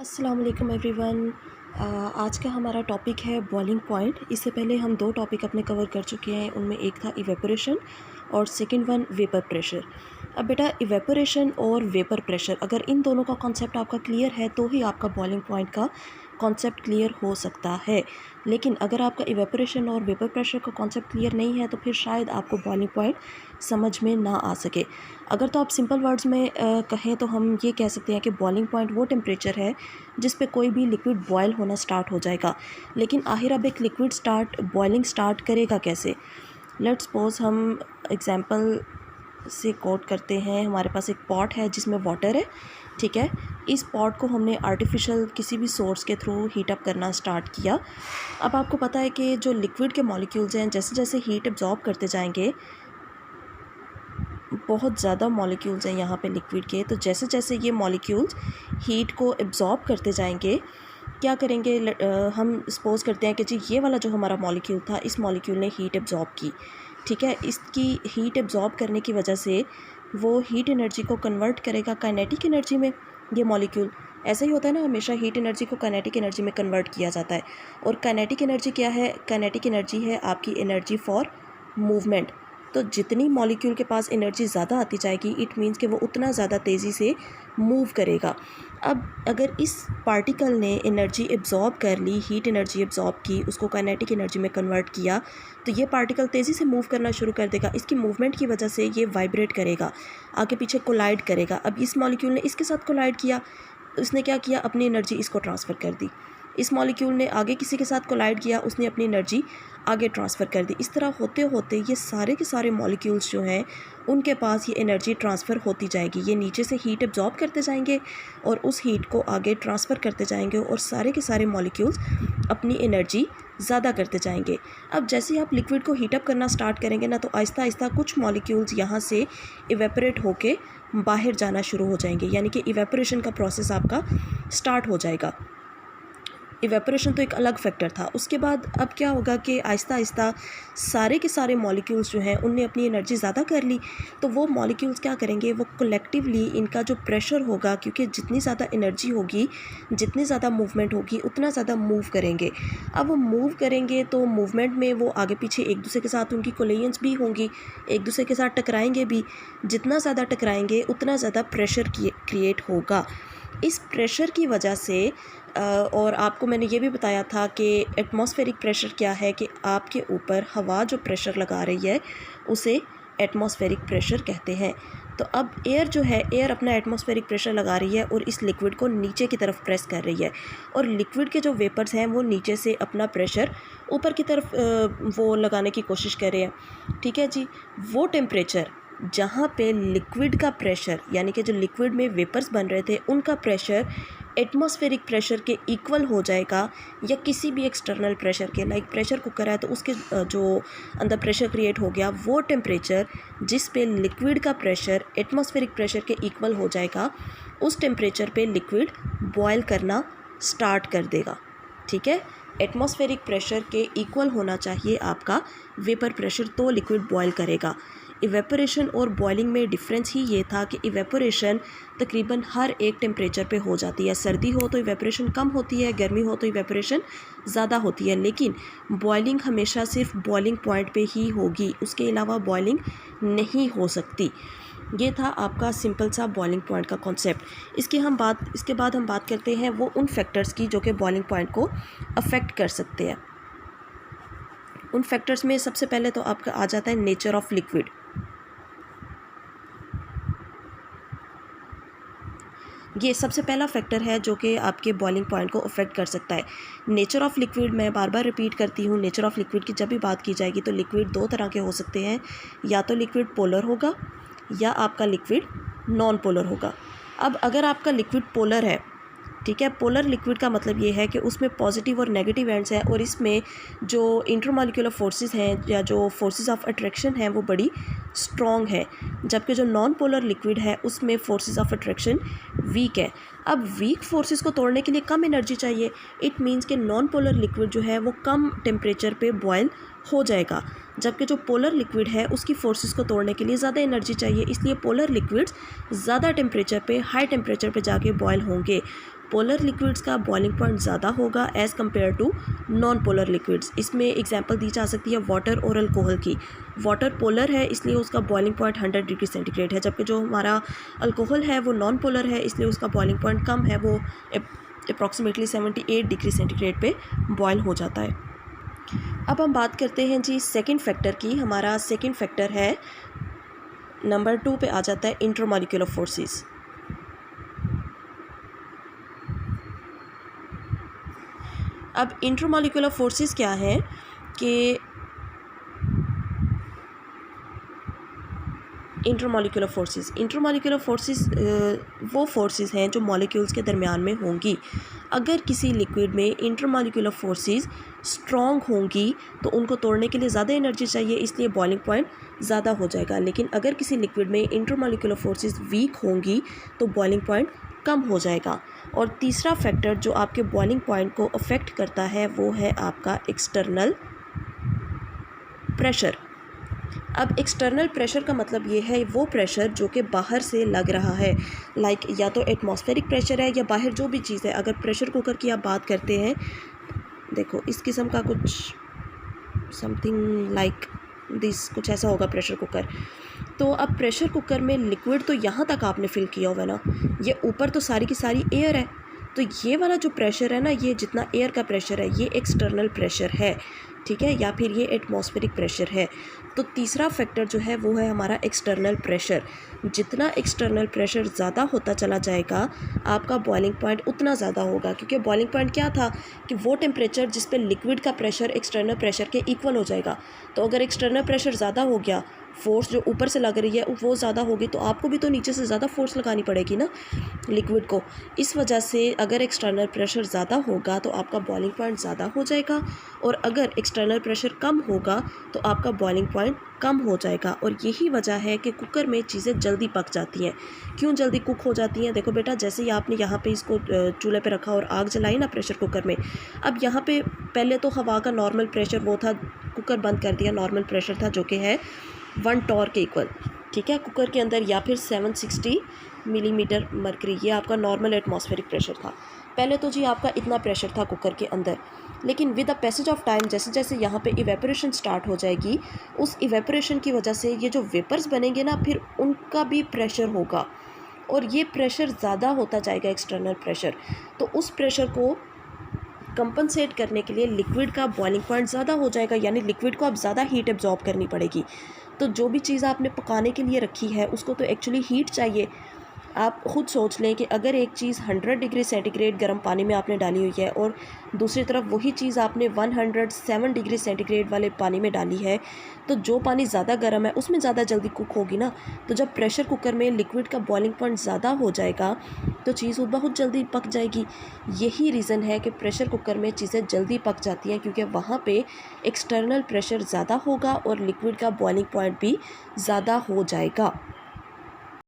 अस्सलाम वालेकुम एवरीवन। आज का हमारा टॉपिक है बॉइलिंग पॉइंट। इससे पहले हम दो टॉपिक अपने कवर कर चुके हैं। उनमें एक था इवेपोरेशन और सेकंड वन वेपर प्रेशर। अब बेटा इवेपोरेशन और वेपर प्रेशर, अगर इन दोनों का कॉन्सेप्ट आपका क्लियर है तो ही आपका बॉइलिंग पॉइंट का कॉन्सेप्ट क्लियर हो सकता है। लेकिन अगर आपका इवेपोरेशन और वेपर प्रेशर का कॉन्सेप्ट क्लियर नहीं है तो फिर शायद आपको बॉइलिंग पॉइंट समझ में ना आ सके। अगर तो आप सिंपल वर्ड्स में कहें तो हम ये कह सकते हैं कि बॉइलिंग पॉइंट वो टेम्परेचर है जिस पे कोई भी लिक्विड बॉयल होना स्टार्ट हो जाएगा। लेकिन आखिर अब एक लिक्विड बॉइलिंग स्टार्ट करेगा कैसे? लेट्स सपोज हम एग्जांपल से कोट करते हैं। हमारे पास एक पॉट है जिसमें वाटर है, ठीक है। इस पॉट को हमने आर्टिफिशियल किसी भी सोर्स के थ्रू हीट अप करना स्टार्ट किया। अब आपको पता है कि जो लिक्विड के मॉलिक्यूल्स हैं जैसे जैसे हीट एब्जॉर्ब करते जाएंगे, बहुत ज़्यादा मॉलिक्यूल्स हैं यहाँ पे लिक्विड के, तो जैसे जैसे ये मॉलिक्यूल्स हीट को एब्जॉर्ब करते जाएंगे क्या करेंगे, हम सपोज़ करते हैं कि जी ये वाला जो हमारा मॉलिक्यूल था, इस मॉलिक्यूल ने हीट एब्जॉर्ब की, ठीक है। इसकी हीट एब्जॉर्ब करने की वजह से वो हीट एनर्जी को कन्वर्ट करेगा काइनेटिक एनर्जी में। ये मॉलिक्यूल ऐसा ही होता है ना, हमेशा हीट एनर्जी को काइनेटिक एनर्जी में कन्वर्ट किया जाता है। और काइनेटिक एनर्जी क्या है? काइनेटिक एनर्जी है आपकी एनर्जी फॉर मूवमेंट। तो जितनी मॉलिक्यूल के पास एनर्जी ज़्यादा आती जाएगी, इट मीन्स कि वो उतना ज़्यादा तेज़ी से मूव करेगा। अब अगर इस पार्टिकल ने एनर्जी एब्जॉर्ब कर ली, हीट एनर्जी एब्जॉर्ब की, उसको काइनेटिक एनर्जी में कन्वर्ट किया, तो ये पार्टिकल तेज़ी से मूव करना शुरू कर देगा। इसकी मूवमेंट की वजह से ये वाइब्रेट करेगा, आगे पीछे कोलाइड करेगा। अब इस मॉलिक्यूल ने इसके साथ कोलाइड किया, उसने क्या किया, अपनी एनर्जी इसको ट्रांसफ़र कर दी। इस मॉलिक्यूल ने आगे किसी के साथ कोलाइड किया, उसने अपनी एनर्जी आगे ट्रांसफ़र कर दी। इस तरह होते होते ये सारे के सारे मॉलिक्यूल्स जो हैं उनके पास ये एनर्जी ट्रांसफ़र होती जाएगी। ये नीचे से हीट एब्जॉर्ब करते जाएंगे और उस हीट को आगे ट्रांसफ़र करते जाएंगे और सारे के सारे मॉलिक्यूल्स अपनी एनर्जी ज़्यादा करते जाएंगे। अब जैसे ही आप लिक्विड को हीटअप करना स्टार्ट करेंगे ना, तो आहिस्ता आहिस्ता कुछ मॉलिक्यूल्स यहाँ से इवेपोरेट होके बाहर जाना शुरू हो जाएंगे, यानी कि इवेपोरेशन का प्रोसेस आपका स्टार्ट हो जाएगा। इवेपोरेशन तो एक अलग फैक्टर था। उसके बाद अब क्या होगा कि आहिस्ता आहिस्ता सारे के सारे मॉलिक्यूल्स जो हैं उनने अपनी एनर्जी ज़्यादा कर ली, तो वो मॉलिक्यूल्स क्या करेंगे, वो कलेक्टिवली इनका जो प्रेशर होगा, क्योंकि जितनी ज़्यादा एनर्जी होगी, जितनी ज़्यादा मूवमेंट होगी, उतना ज़्यादा मूव करेंगे। अब वो मूव करेंगे तो मूवमेंट में वो आगे पीछे एक दूसरे के साथ उनकी कोलिजन्स भी होंगी, एक दूसरे के साथ टकराएंगे भी। जितना ज़्यादा टकराएंगे उतना ज़्यादा प्रेशर क्रिएट होगा। इस प्रेशर की वजह से और आपको मैंने ये भी बताया था कि एटमॉस्फेरिक प्रेशर क्या है, कि आपके ऊपर हवा जो प्रेशर लगा रही है उसे एटमॉस्फेरिक प्रेशर कहते हैं। तो अब एयर जो है, एयर अपना एटमॉस्फेरिक प्रेशर लगा रही है और इस लिक्विड को नीचे की तरफ प्रेस कर रही है, और लिक्विड के जो वेपर्स हैं वो नीचे से अपना प्रेशर ऊपर की तरफ वो लगाने की कोशिश कर रहे हैं, ठीक है जी। वो टेम्परेचर जहाँ पे लिक्विड का प्रेशर, यानी कि जो लिक्विड में वेपर्स बन रहे थे उनका प्रेशर एटमॉस्फेरिक प्रेशर के इक्वल हो जाएगा, या किसी भी एक्सटर्नल प्रेशर के, लाइक प्रेशर कुकर है तो उसके जो अंदर प्रेशर क्रिएट हो गया, वो टेम्परेचर जिस पे लिक्विड का प्रेशर एटमॉस्फेरिक प्रेशर के इक्वल हो जाएगा, उस टेम्परेचर पे लिक्विड बॉयल करना स्टार्ट कर देगा, ठीक है। एटमॉस्फेरिक प्रेशर के इक्वल होना चाहिए आपका वेपर प्रेशर, तो लिक्विड बॉयल करेगा। इवेपोरेशन और बॉइलिंग में डिफरेंस ही ये था कि इवेपोरेशन तकरीबन हर एक टेम्परेचर पे हो जाती है। सर्दी हो तो इवेपोरेशन कम होती है, गर्मी हो तो इवेपोरेशन ज़्यादा होती है, लेकिन बॉइलिंग हमेशा सिर्फ बॉइलिंग पॉइंट पे ही होगी, उसके अलावा बॉइलिंग नहीं हो सकती। ये था आपका सिंपल सा बॉइलिंग पॉइंट का कॉन्सेप्ट। इसके बाद हम बात करते हैं वो उन फैक्टर्स की जो कि बॉइलिंग पॉइंट को अफेक्ट कर सकते हैं। उन फैक्टर्स में सबसे पहले तो आपका आ जाता है नेचर ऑफ लिक्विड। ये सबसे पहला फैक्टर है जो कि आपके बॉइलिंग पॉइंट को अफेक्ट कर सकता है। नेचर ऑफ लिक्विड, मैं बार बार रिपीट करती हूँ, नेचर ऑफ लिक्विड की जब भी बात की जाएगी तो लिक्विड दो तरह के हो सकते हैं, या तो लिक्विड पोलर होगा या आपका लिक्विड नॉन पोलर होगा। अब अगर आपका लिक्विड पोलर है, ठीक है, पोलर लिक्विड का मतलब ये है कि उसमें पॉजिटिव और नेगेटिव एंड्स हैं, और इसमें जो इंटरमॉलिक्यूलर फोर्सेस हैं या जो फोर्सेस ऑफ अट्रैक्शन हैं वो बड़ी स्ट्रॉन्ग है, जबकि जो नॉन पोलर लिक्विड है उसमें फोर्सेस ऑफ अट्रैक्शन वीक है। अब वीक फोर्सेस को तोड़ने के लिए कम एनर्जी चाहिए, इट मीन्स कि नॉन पोलर लिक्विड जो है वो कम टेम्परेचर पे बॉयल हो जाएगा, जबकि जो पोलर लिक्विड है उसकी फोर्सेस को तोड़ने के लिए ज़्यादा एनर्जी चाहिए, इसलिए पोलर लिक्विड्स ज़्यादा टेम्परेचर पे, हाई टेम्परेचर पे जाके बॉयल होंगे। पोलर लिक्विड्स का बॉइलिंग पॉइंट ज़्यादा होगा as compare to non polar liquids. इसमें एग्जांपल दी जा सकती है वाटर और अल्कोहल की। वाटर पोलर है इसलिए उसका बॉइलिंग पॉइंट 100 डिग्री सेंटीग्रेड है, जबकि जो हमारा अल्कोहल है वो नॉन पोलर है इसलिए उसका बॉइलिंग पॉइंट कम है, वो अप्रॉक्सीमेटली 78 डिग्री सेंटीग्रेड पे बॉयल हो जाता है। अब हम बात करते हैं जी सेकंड फैक्टर की। हमारा सेकंड फैक्टर है नंबर 2 पे आ जाता है इंटरमॉलिक्यूलर फोर्सेस। अब इंटरमॉलिक्यूलर फोर्सेस क्या है कि इंटरमॉलिक्यूलर फोर्सेस वो फोर्सेस हैं जो मॉलिक्यूल्स के दरमियान में होंगी। अगर किसी लिक्विड में इंटरमॉलिक्यूलर फोर्सेस स्ट्रॉन्ग होंगी तो उनको तोड़ने के लिए ज़्यादा एनर्जी चाहिए, इसलिए बॉइलिंग पॉइंट ज़्यादा हो जाएगा। लेकिन अगर किसी लिक्विड में इंटरमॉलिक्यूलर फोर्सेस वीक होंगी तो बॉइलिंग पॉइंट कम हो जाएगा। और तीसरा फैक्टर जो आपके बॉइलिंग पॉइंट को अफेक्ट करता है वो है आपका एक्सटर्नल प्रेशर। अब एक्सटर्नल प्रेशर का मतलब ये है वो प्रेशर जो कि बाहर से लग रहा है, लाइक या तो एटमॉस्फेरिक प्रेशर है या बाहर जो भी चीज़ है। अगर प्रेशर कुकर की आप बात करते हैं, देखो इस किस्म का कुछ समथिंग लाइक दिस, कुछ ऐसा होगा प्रेशर कुकर। तो अब प्रेशर कुकर में लिक्विड तो यहाँ तक आपने फिल किया हुआ है ना, ये ऊपर तो सारी की सारी एयर है, तो ये वाला जो प्रेशर है ना, ये जितना एयर का प्रेशर है ये एक्सटर्नल प्रेशर है, ठीक है, या फिर ये एटमॉस्फेरिक प्रेशर है। तो तीसरा फैक्टर जो है वो है हमारा एक्सटर्नल प्रेशर। जितना एक्सटर्नल प्रेशर ज़्यादा होता चला जाएगा आपका बॉइलिंग पॉइंट उतना ज़्यादा होगा, क्योंकि बॉइलिंग पॉइंट क्या था कि वो टेम्परेचर जिस पे लिक्विड का प्रेशर एक्सटर्नल प्रेशर के इक्वल हो जाएगा। तो अगर एक्सटर्नल प्रेशर ज़्यादा हो गया, फोर्स जो ऊपर से लग रही है वो ज़्यादा होगी, तो आपको भी तो नीचे से ज़्यादा फोर्स लगानी पड़ेगी ना लिक्विड को। इस वजह से अगर एक्सटर्नल प्रेशर ज़्यादा होगा तो आपका बॉइलिंग पॉइंट ज़्यादा हो जाएगा, और अगर एक्सटर्नल प्रेशर कम होगा तो आपका बॉइलिंग पॉइंट कम हो जाएगा। और यही वजह है कि कुकर में चीज़ें जल्दी पक जाती हैं। क्यों जल्दी कुक हो जाती हैं? देखो बेटा, जैसे ही आपने यहाँ पे इसको चूल्हे पे रखा और आग जलाई ना प्रेशर कुकर में, अब यहाँ पे पहले तो हवा का नॉर्मल प्रेशर वो था, कुकर बंद कर दिया, नॉर्मल प्रेशर था जो कि है 1 टॉर के इक्वल, ठीक है, कुकर के अंदर, या फिर 760 मिलीमीटर मरकरी, ये आपका नॉर्मल एटमॉस्फेरिक प्रेशर था। पहले तो जी आपका इतना प्रेशर था कुकर के अंदर, लेकिन with the passage of time जैसे जैसे यहाँ पे इवेपोरेशन स्टार्ट हो जाएगी, उस इवेपोरेशन की वजह से ये जो वेपर्स बनेंगे ना, फिर उनका भी प्रेशर होगा, और ये प्रेशर ज़्यादा होता जाएगा एक्सटर्नल प्रेशर। तो उस प्रेशर को कंपनसेट करने के लिए लिक्विड का बॉइलिंग पॉइंट ज़्यादा हो जाएगा, यानी लिक्विड को अब ज़्यादा हीट एब्जॉर्ब करनी पड़ेगी। तो जो भी चीज़ आपने पकाने के लिए रखी है उसको तो एक्चुअली हीट चाहिए। आप ख़ुद सोच लें कि अगर एक चीज़ 100 डिग्री सेंटीग्रेड गर्म पानी में आपने डाली हुई है और दूसरी तरफ वही चीज़ आपने 107 डिग्री सेंटीग्रेड वाले पानी में डाली है, तो जो पानी ज़्यादा गर्म है उसमें ज़्यादा जल्दी कुक होगी ना। तो जब प्रेशर कुकर में लिक्विड का बॉइलिंग पॉइंट ज़्यादा हो जाएगा तो चीज़ बहुत जल्दी पक जाएगी। यही रीज़न है कि प्रेशर कुकर में चीज़ें जल्दी पक जाती हैं, क्योंकि वहाँ पे एक्सटर्नल प्रेशर ज़्यादा होगा और लिक्विड का बॉइलिंग पॉइंट भी ज़्यादा हो जाएगा।